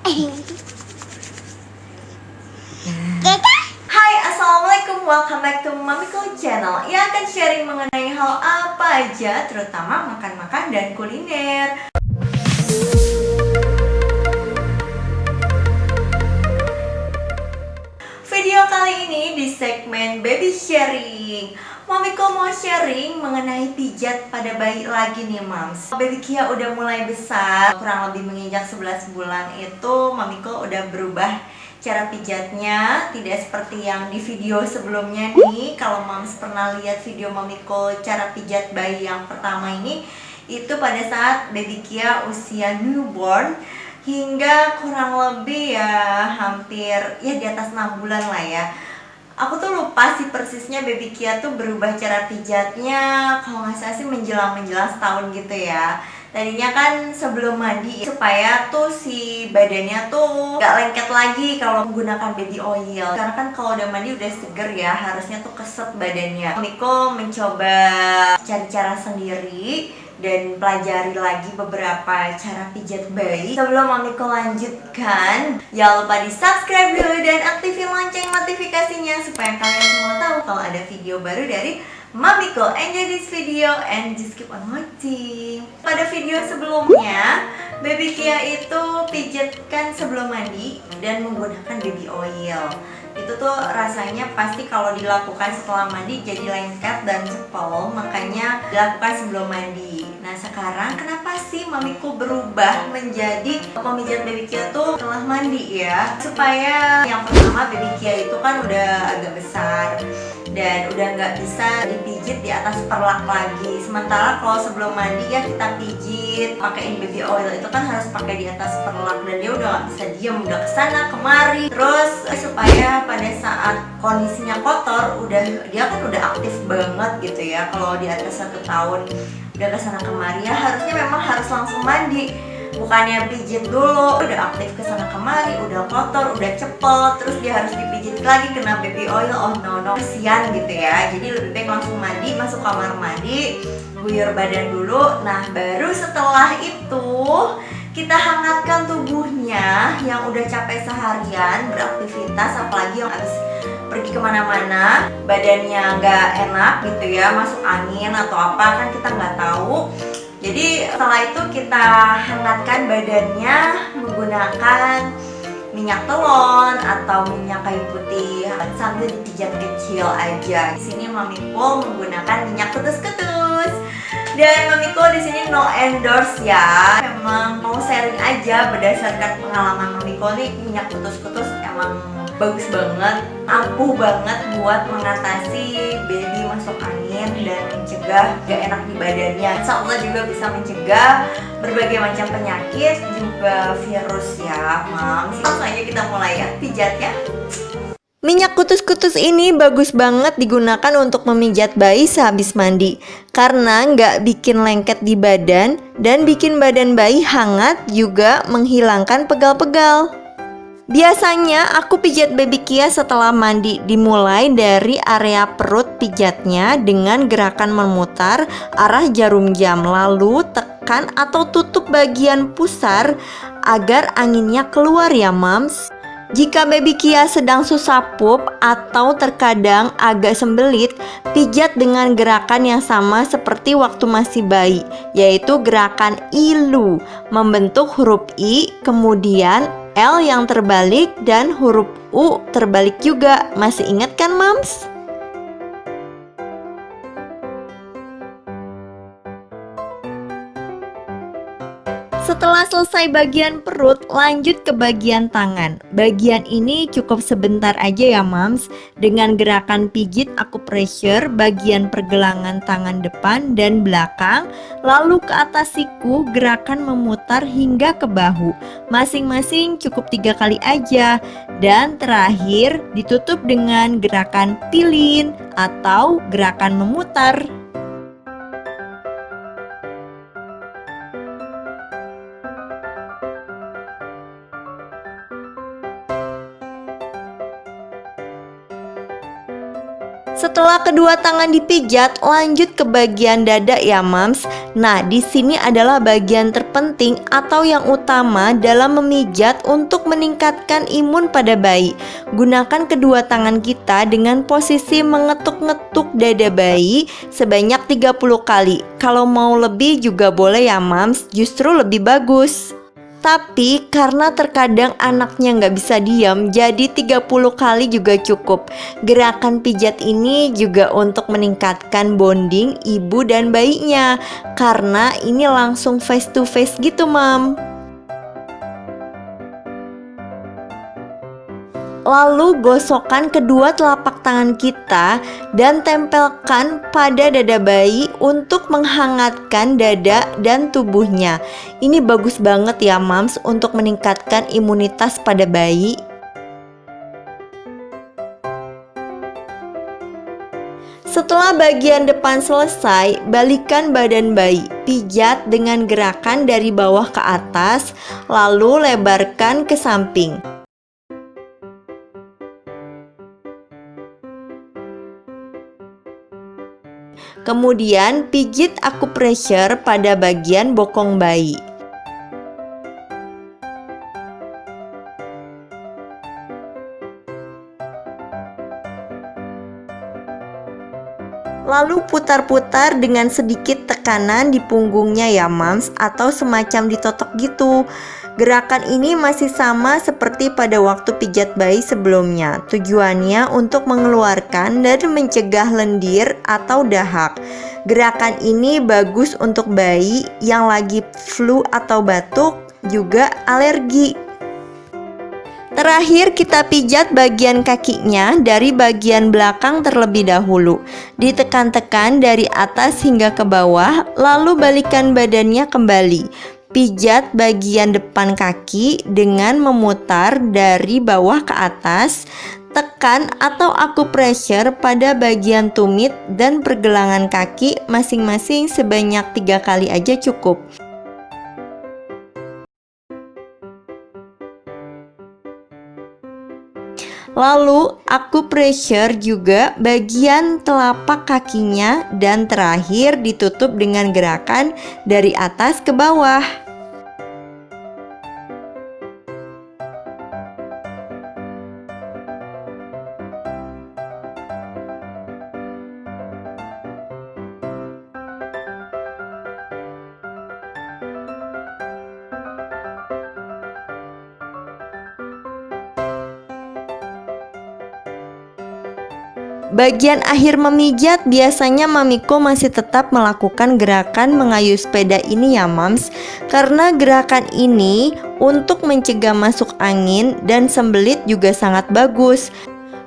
Hai, assalamualaikum, welcome back to Mamiko Channel yang akan sharing mengenai hal apa aja, terutama makan-makan dan kuliner. Video kali ini di segmen baby sharing. Mamiko mau sharing mengenai pijat pada bayi lagi nih Mams. Baby Kia udah mulai besar, kurang lebih menginjak 11 bulan itu Mamiko udah berubah cara pijatnya. Tidak seperti yang di video sebelumnya nih. Kalau Mams pernah lihat video Mamiko cara pijat bayi yang pertama ini, itu pada saat baby Kia usia newborn hingga kurang lebih ya hampir ya di atas 6 bulan lah ya. Aku tuh lupa sih persisnya baby Kia tuh berubah cara pijatnya, kalau nggak salah sih menjelang setahun gitu ya. Tadinya kan sebelum mandi supaya tuh si badannya tuh nggak lengket lagi kalau menggunakan baby oil. Karena kan kalau udah mandi udah seger ya, harusnya tuh keset badannya. Miko mencoba cari cara sendiri dan pelajari lagi beberapa cara pijat bayi. Sebelum Mamiko lanjutkan, jangan lupa di subscribe dulu dan aktifin lonceng notifikasinya supaya kalian semua tahu kalau ada video baru dari Mamiko. Enjoy this video and just keep on watching. Pada video sebelumnya, baby Kia itu pijatkan sebelum mandi dan menggunakan baby oil. Itu tuh rasanya pasti kalau dilakukan setelah mandi jadi lengket dan cepol, makanya dilakukan sebelum mandi. Nah sekarang kenapa sih Mamiko berubah menjadi pemijat baby Kia tuh setelah mandi ya? Supaya yang pertama baby Kia itu kan udah agak besar dan udah nggak bisa dipijit di atas perlak lagi. Sementara kalau sebelum mandi ya kita pijit pakaiin baby oil itu kan harus pakai di atas perlak dan dia udah nggak bisa diem, udah kesana kemari. Terus supaya pada saat kondisinya kotor dia kan udah aktif banget gitu ya. Kalau di atas 1 tahun udah kesana kemari ya harusnya memang harus langsung mandi, bukannya pijit dulu udah aktif kesana kemari, udah kotor, udah cepel, terus dia harus dipijit lagi kena baby oil. Oh no, kesian gitu ya. Jadi lebih baik langsung mandi, masuk kamar mandi, guyur badan dulu. Nah baru setelah itu kita hangatkan tubuhnya yang udah capek seharian beraktivitas, apalagi yang habis pergi kemana-mana, badannya nggak enak gitu ya, masuk angin atau apa kan kita nggak tahu. Jadi setelah itu kita hangatkan badannya menggunakan minyak telon atau minyak kayu putih sambil dipijat kecil aja. Di sini Mamiko menggunakan minyak ketus-ketus. Dan Mamiko di sini no endorse ya. Memang mau sharing aja berdasarkan pengalaman Mamiko nih, minyak ketus-ketus emang bagus banget, ampuh banget buat mengatasi baby masuk angin dan mencegah gak enak di badannya. Insya Allah juga bisa mencegah berbagai macam penyakit, juga virus ya Mams. Langsung aja kita mulai ya pijatnya. Minyak kutus-kutus ini bagus banget digunakan untuk memijat bayi sehabis mandi karena nggak bikin lengket di badan dan bikin badan bayi hangat, juga menghilangkan pegal-pegal. Biasanya aku pijat baby Kia setelah mandi, dimulai dari area perut pijatnya dengan gerakan memutar arah jarum jam, lalu tekan atau tutup bagian pusar agar anginnya keluar ya Mams. Jika baby Kia sedang susah pup atau terkadang agak sembelit, pijat dengan gerakan yang sama seperti waktu masih bayi, yaitu gerakan ilu, membentuk huruf I, kemudian L yang terbalik dan huruf U terbalik juga. Masih ingat kan Mams? Setelah selesai bagian perut, lanjut ke bagian tangan. Bagian ini cukup sebentar aja ya Mams. Dengan gerakan pijit acupressure bagian pergelangan tangan depan dan belakang, lalu ke atas siku, gerakan memutar hingga ke bahu. Masing-masing cukup 3 kali aja. Dan terakhir ditutup dengan gerakan pilin atau gerakan memutar. Setelah kedua tangan dipijat, lanjut ke bagian dada ya mams. Nah, di sini adalah bagian terpenting atau yang utama dalam memijat untuk meningkatkan imun pada bayi. Gunakan kedua tangan kita dengan posisi mengetuk-ngetuk dada bayi sebanyak 30 kali. Kalau mau lebih juga boleh ya mams, justru lebih bagus. Tapi karena terkadang anaknya nggak bisa diam, jadi 30 kali juga cukup. Gerakan pijat ini juga untuk meningkatkan bonding ibu dan bayinya, karena ini langsung face to face gitu mam. Lalu gosokkan kedua telapak tangan kita dan tempelkan pada dada bayi untuk menghangatkan dada dan tubuhnya. Ini bagus banget ya mams untuk meningkatkan imunitas pada bayi. Setelah bagian depan selesai, balikan badan bayi. Pijat dengan gerakan dari bawah ke atas, lalu lebarkan ke samping. Kemudian pijit akupressure pada bagian bokong bayi. Lalu putar-putar dengan sedikit tekanan di punggungnya ya mams, atau semacam ditotok gitu. Gerakan ini masih sama seperti pada waktu pijat bayi sebelumnya. Tujuannya untuk mengeluarkan dan mencegah lendir atau dahak. Gerakan ini bagus untuk bayi yang lagi flu atau batuk, juga alergi. Terakhir kita pijat bagian kakinya dari bagian belakang terlebih dahulu. Ditekan-tekan dari atas hingga ke bawah, lalu balikan badannya kembali. Pijat bagian depan kaki dengan memutar dari bawah ke atas. Tekan atau akupressure pada bagian tumit dan pergelangan kaki masing-masing sebanyak 3 kali aja cukup. Lalu akupressure juga bagian telapak kakinya, dan terakhir ditutup dengan gerakan dari atas ke bawah. Bagian akhir memijat biasanya mamiko masih tetap melakukan gerakan mengayuh sepeda ini ya mams, karena gerakan ini untuk mencegah masuk angin dan sembelit juga sangat bagus.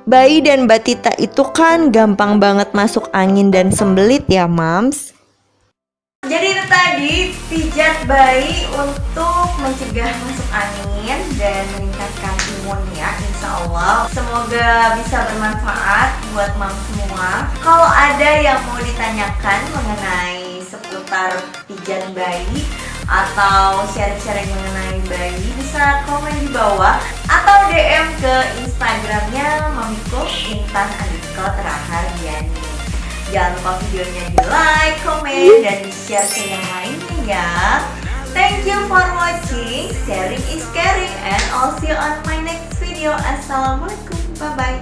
Bayi dan batita itu kan gampang banget masuk angin dan sembelit ya mams. Jadi itu tadi pijat bayi untuk mencegah masuk angin dan meningkatkan imun ya, insya Allah. Semoga bisa bermanfaat buat mam semua. Kalau ada yang mau ditanyakan mengenai seputar pijat bayi atau sharing-sharing mengenai bayi, bisa komen di bawah atau DM ke Instagramnya mamiko Intan_Rahardiani. Jangan lupa videonya di like, komen, dan di share ke yang lainnya ya. Thank you for watching. Sharing is caring, and I'll see you on my next video. Assalamualaikum, bye bye.